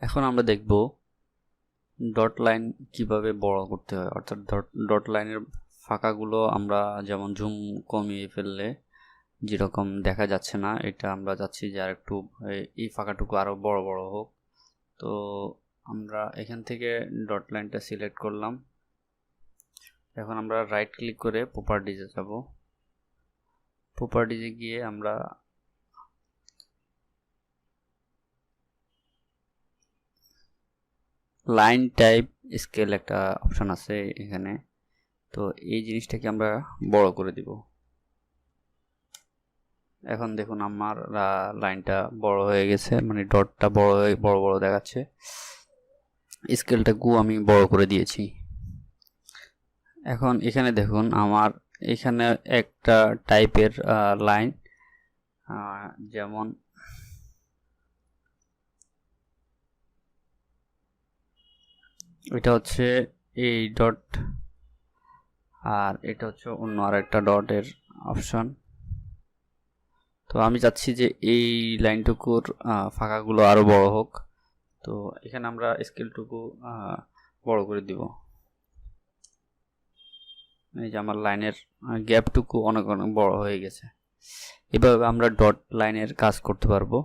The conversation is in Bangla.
এখন আমরা দেখব ডট লাইন কিভাবে বড় করতে হয়, অর্থাৎ ডট লাইনের ফাঁকাগুলো আমরা যেমন জুম কমিয়ে ফেললে যেরকম দেখা যাচ্ছে না, এটা আমরা চাচ্ছি যে আর একটু এই ফাঁকাটুকু আরও বড় বড় হোক। তো আমরা এখান থেকে ডট লাইনটা সিলেক্ট করলাম। এখন আমরা রাইট ক্লিক করে প্রপার্টিজে যাব। প্রপার্টিজে গিয়ে আমরা লাইন টাইপ স্কেল একটা অপশন আছে এখানে, তো এই জিনিসটাকে আমরা বড় করে দিব। এখন দেখুন আমার লাইনটা বড় হয়ে গেছে, মানে ডটটা বড় হয়ে বড় বড় দেখাচ্ছে। স্কেলটাকেও আমি বড় করে দিয়েছি। এখন এখানে দেখুন আমার এখানে একটা টাইপের লাইন, যেমন এটা হচ্ছে এই ডট, আর এটা হচ্ছে অন্য আরেকটা ডটের অপশন। তো আমি চাচ্ছি যে এই লাইনটুকুর ফাঁকাগুলো আরো বড় হোক, তো এখানে আমরা স্কেলটুকু বড় করে দিব। এই যে আমার লাইনের গ্যাপটুকু অনেক অনেক বড় হয়ে গেছে। এভাবে আমরা ডট লাইনের কাজ করতে পারবো।